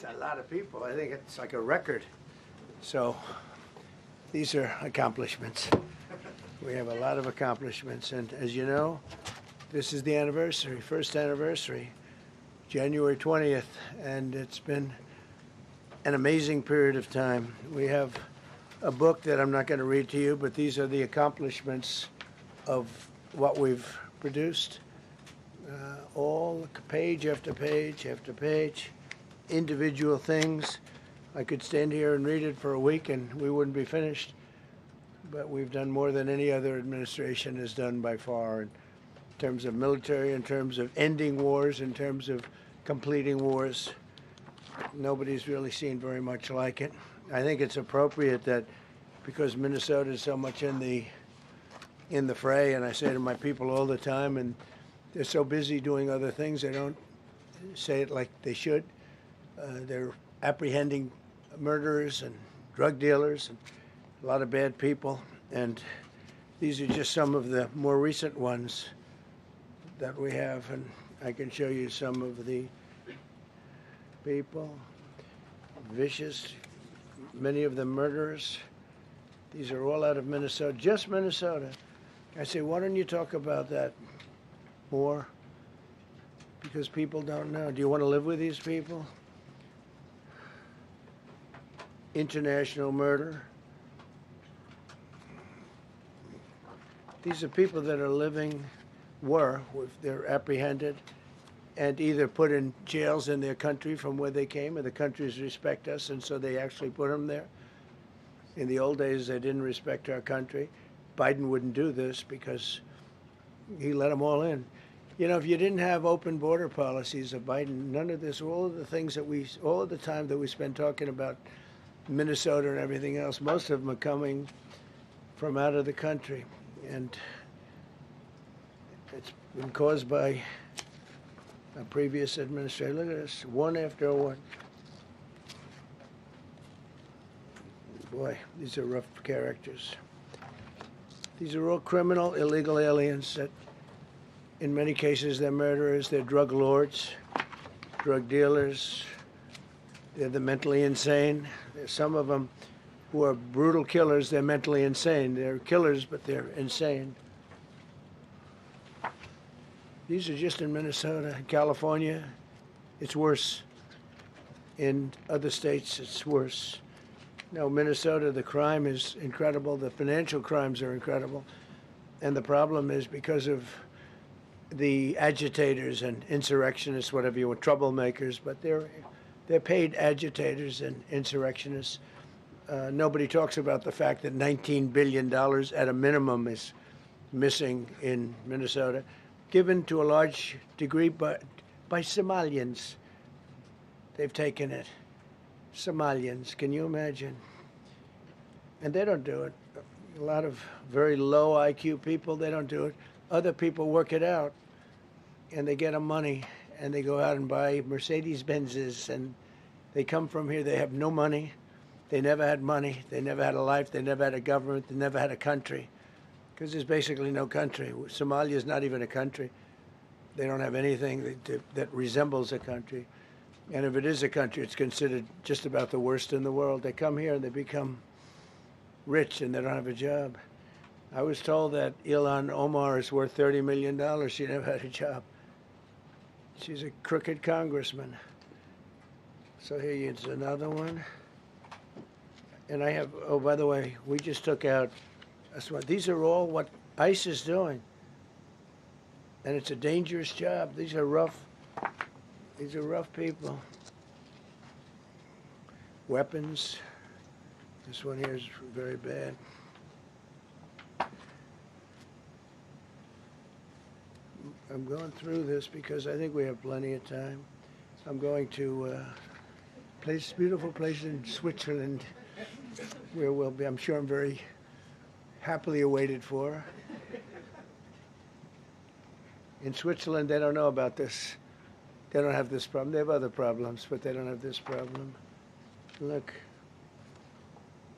a lot of people. I think it's like a record. So these are accomplishments. We have a lot of accomplishments. And as you know, this is the anniversary, first anniversary, January 20th. And it's been an amazing period of time. We have a book that I'm not going to read to you, but these are the accomplishments of what we've produced. All page after page after page, individual things. I could stand here and read it for a week and we wouldn't be finished. But we've done more than any other administration has done by far in terms of military, in terms of ending wars, in terms of completing wars. Nobody's really seen very much like it. I think it's appropriate that because Minnesota is so much in the fray, and I say to my people all the time, and they're so busy doing other things, they don't say it like they should. They're apprehending murderers and drug dealers and a lot of bad people. And these are just some of the more recent ones that we have. And I can show you some of the people, vicious, many of them murderers. These are all out of Minnesota, just Minnesota. I say, why don't you talk about that more? Because people don't know. Do you want to live with these people? International murder. These are people that are living, they're apprehended and either put in jails in their country from where they came, and the countries respect us, and so they actually put them there. In the old days, they didn't respect our country. Biden wouldn't do this because he let them all in. You know, if you didn't have open border policies of Biden, none of this, all of the things that all of the time that we spend talking about Minnesota and everything else, most of them are coming from out of the country. And it's been caused by a previous administration. Look at this, one after one. Boy, these are rough characters. These are all criminal, illegal aliens that, in many cases, they're murderers, they're drug lords, drug dealers, they're the mentally insane. There's some of them who are brutal killers, they're mentally insane. They're killers, but they're insane. These are just in Minnesota. In California, it's worse. In other states, it's worse. Now, Minnesota, the crime is incredible. The financial crimes are incredible. And the problem is because of the agitators and insurrectionists, whatever you want, troublemakers, but they're paid agitators and insurrectionists. Nobody talks about the fact that $19 billion at a minimum is missing in Minnesota, given to a large degree by Somalians. They've taken it. Somalians, can you imagine? And they don't do it. A lot of very low IQ people, they don't do it. Other people work it out, and they get them money, and they go out and buy Mercedes-Benzes, and they come from here, they have no money. They never had money. They never had a life. They never had a government. They never had a country, because there's basically no country. Somalia is not even a country. They don't have anything that resembles a country. And if it is a country, it's considered just about the worst in the world. They come here and they become rich and they don't have a job. I was told that Ilhan Omar is worth $30 million. She never had a job. She's a crooked congressman. So here is another one. And I have, oh, by the way, we just took out, these are all what ICE is doing. And it's a dangerous job. These are rough people. Weapons. This one here is very bad. I'm going through this because I think we have plenty of time. I'm going to beautiful place in Switzerland where we'll be, I'm sure I'm very happily awaited for. In Switzerland, they don't know about this. They don't have this problem. They have other problems, but they don't have this problem. Look,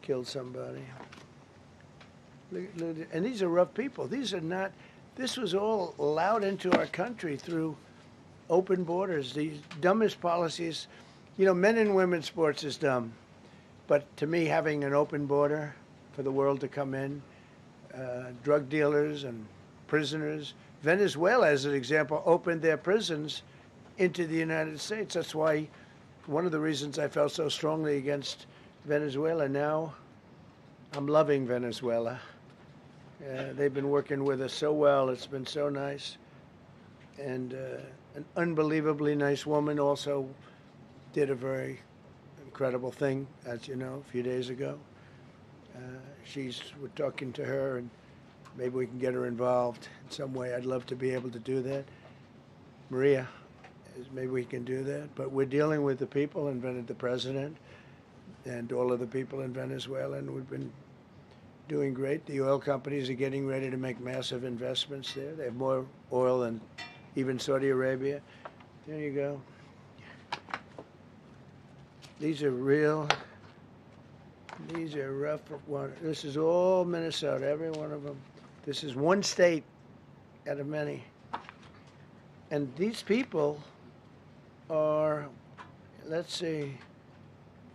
killed somebody. Look, and these are rough people. These are not, this was all allowed into our country through open borders. The dumbest policies You know, men and women's sports is dumb, but to me, having an open border for the world to come in, drug dealers and prisoners. Venezuela, as an example, opened their prisons into the United States. That's why one of the reasons I felt so strongly against Venezuela. Now I'm loving Venezuela. They've been working with us so well. It's been so nice. And an unbelievably nice woman also did a very incredible thing, as you know, a few days ago. We're talking to her, and maybe we can get her involved in some way. I'd love to be able to do that. Maria, maybe we can do that. But we're dealing with the people and the president and all of the people in Venezuela, and we've been doing great. The oil companies are getting ready to make massive investments there. They have more oil than even Saudi Arabia. There you go. These are rough water. This is all Minnesota, every one of them. This is one state out of many. And these people are, let's see,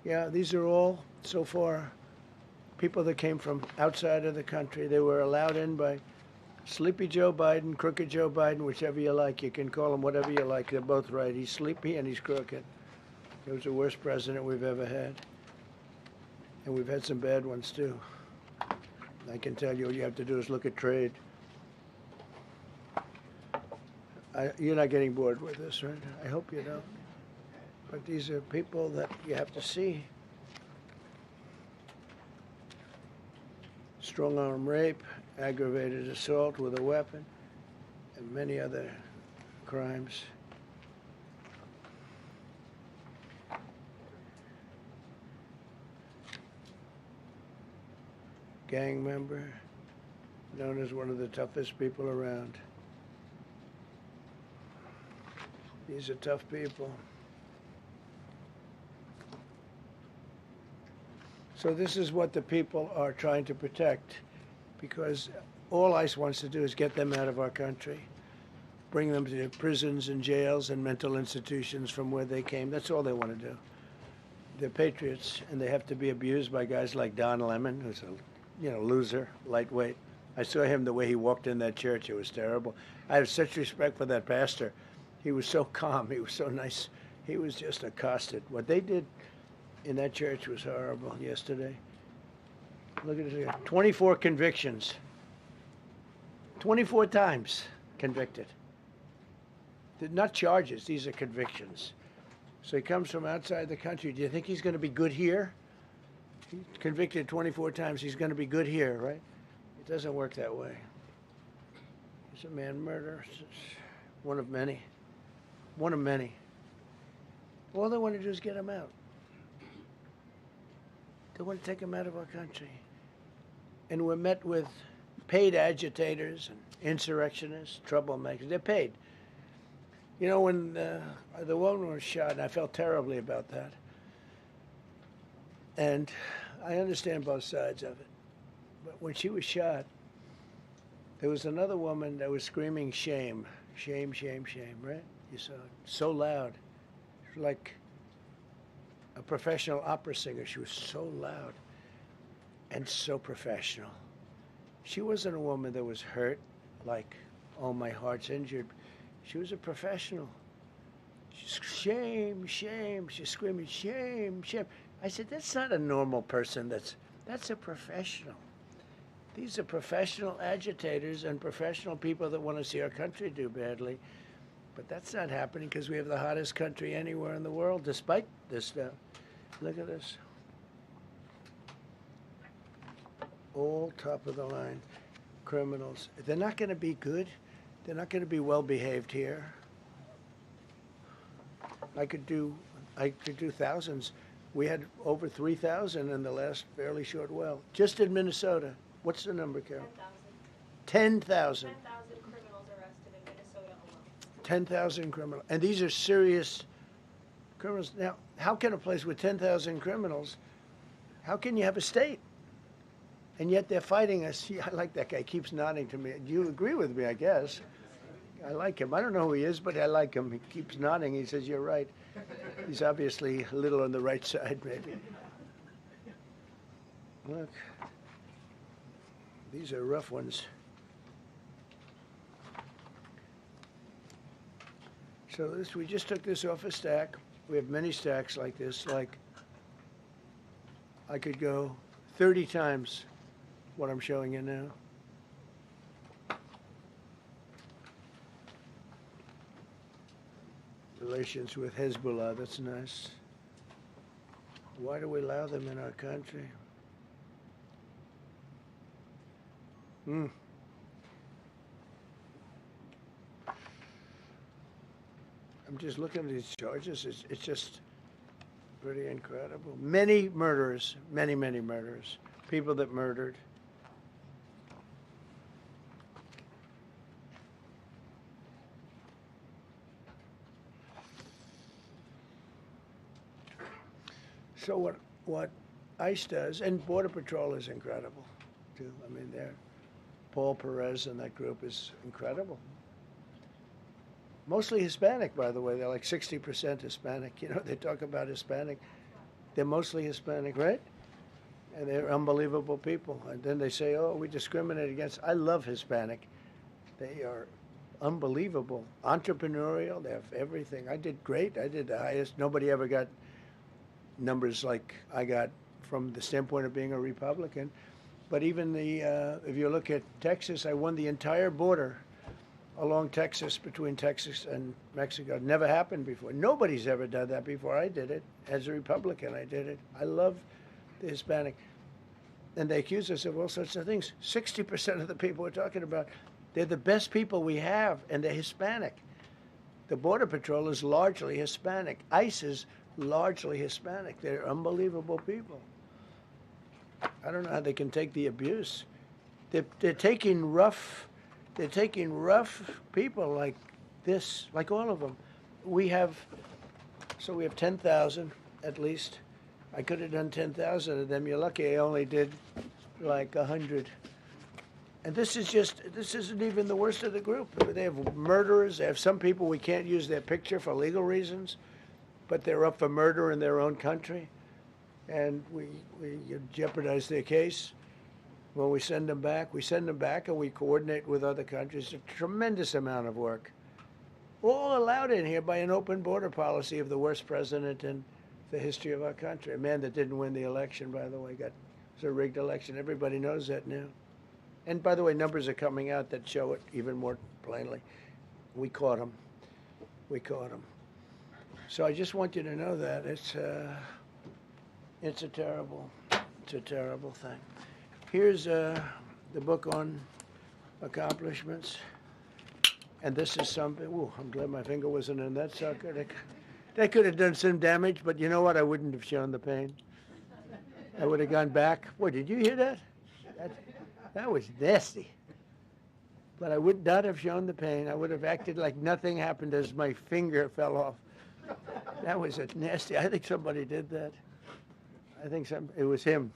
yeah, these are all, so far, people that came from outside of the country. They were allowed in by Sleepy Joe Biden, Crooked Joe Biden, whichever you like. You can call him whatever you like. They're both right. He's sleepy and he's crooked. He was the worst president we've ever had. And we've had some bad ones, too. I can tell you, all you have to do is look at trade. You're not getting bored with this, right? I hope you don't. But these are people that you have to see. Strong-arm rape, aggravated assault with a weapon, and many other crimes. Gang member, known as one of the toughest people around. These are tough people. So this is what the people are trying to protect, because all ICE wants to do is get them out of our country, bring them to prisons and jails and mental institutions from where they came. That's all they want to do. They're patriots, and they have to be abused by guys like Don Lemon, who's a loser, lightweight. I saw him the way he walked in that church. It was terrible. I have such respect for that pastor. He was so calm. He was so nice. He was just accosted. What they did in that church was horrible yesterday. Look at it here. 24 convictions. 24 times convicted. They're not charges. These are convictions. So he comes from outside the country. Do you think he's going to be good here? He's convicted 24 times. He's going to be good here, right? It doesn't work that way. He's a man murderer. One of many. One of many. All they want to do is get him out. They want to take him out of our country. And we're met with paid agitators and insurrectionists, troublemakers. They're paid. You know, when the woman was shot, and I felt terribly about that. And I understand both sides of it. But when she was shot, there was another woman that was screaming shame, shame, shame, shame, right? You saw it. So loud. She was like a professional opera singer. She was so loud and so professional. She wasn't a woman that was hurt, like, oh, my heart's injured. She was a professional. She's shame, shame. She's screaming, shame, shame. I said, that's not a normal person. That's a professional. These are professional agitators and professional people that want to see our country do badly. But that's not happening because we have the hottest country anywhere in the world, despite this stuff. Look at this. All top of the line criminals. They're not going to be good. They're not going to be well behaved here. I could do thousands. We had over 3,000 in the last fairly short while. Just in Minnesota. What's the number, Carol? 10,000. 10,000 criminals arrested in Minnesota alone. 10,000 criminals. And these are serious criminals. Now, how can a place with 10,000 criminals, how can you have a state? And yet they're fighting us. Yeah, I like that guy. He keeps nodding to me. You agree with me, I guess. I like him. I don't know who he is, but I like him. He keeps nodding. He says, you're right. He's obviously a little on the right side, maybe. Look, these are rough ones. So this, we just took this off a stack. We have many stacks like this. Like, I could go 30 times what I'm showing you now. Relations with Hezbollah, that's nice. Why do we allow them in our country? I'm just looking at these charges. It's just pretty incredible. Many murderers, many murderers. People that murdered. So what ICE does, and Border Patrol is incredible, too. I mean, Paul Perez and that group is incredible. Mostly Hispanic, by the way. They're like 60% Hispanic. You know, they talk about Hispanic. They're mostly Hispanic, right? And they're unbelievable people. And then they say, oh, we discriminate against. I love Hispanic. They are unbelievable. Entrepreneurial. They have everything. I did great. I did the highest. Nobody ever got numbers like I got from the standpoint of being a Republican. But even if you look at Texas, I won the entire border along Texas, between Texas and Mexico. It never happened before. Nobody's ever done that before. I did it. As a Republican, I did it. I love the Hispanic. And they accuse us of all sorts of things. 60% of the people we're talking about, they're the best people we have, and they're Hispanic. The Border Patrol is largely Hispanic. ICE is largely Hispanic. They're unbelievable people. I don't know how they can take the abuse. They're taking rough people like this, like all of them. We have 10,000 at least. I could have done 10,000 of them. You're lucky I only did like 100. And this isn't even the worst of the group. They have murderers. They have some people we can't use their picture for legal reasons, but they're up for murder in their own country. And we jeopardize their case. When we send them back and we coordinate with other countries. A tremendous amount of work. All allowed in here by an open border policy of the worst president in the history of our country. A man that didn't win the election, by the way, it was a rigged election. Everybody knows that now. And by the way, numbers are coming out that show it even more plainly. We caught him. So I just want you to know that it's a terrible thing. Here's the book on accomplishments. And this is something, I'm glad my finger wasn't in that sucker. That could have done some damage, but you know what? I wouldn't have shown the pain. I would have gone back. Boy, did you hear that? That was nasty. But I would not have shown the pain. I would have acted like nothing happened as my finger fell off. That was nasty. I think somebody did that. It was him.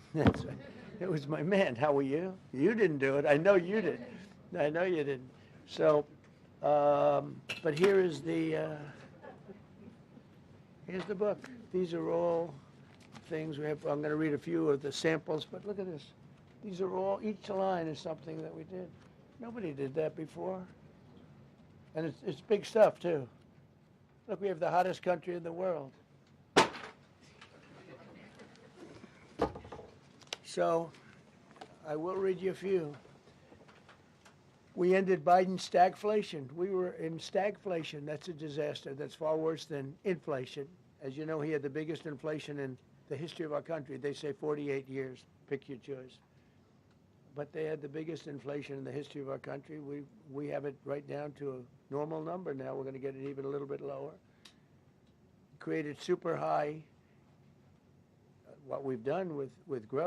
It was my man. How were you? You didn't do it. I know you did. I know you didn't. So, but here's the book. These are all things we have. I'm going to read a few of the samples, but look at this. These are all, each line is something that we did. Nobody did that before. And it's big stuff, too. Look, we have the hottest country in the world. So, I will read you a few. We ended Biden's stagflation. We were in stagflation. That's a disaster. That's far worse than inflation. As you know, he had the biggest inflation in the history of our country. They say 48 years. Pick your choice. But they had the biggest inflation in the history of our country. We have it right down to a normal number now. We're going to get it even a little bit lower. Created super high, what we've done with growth.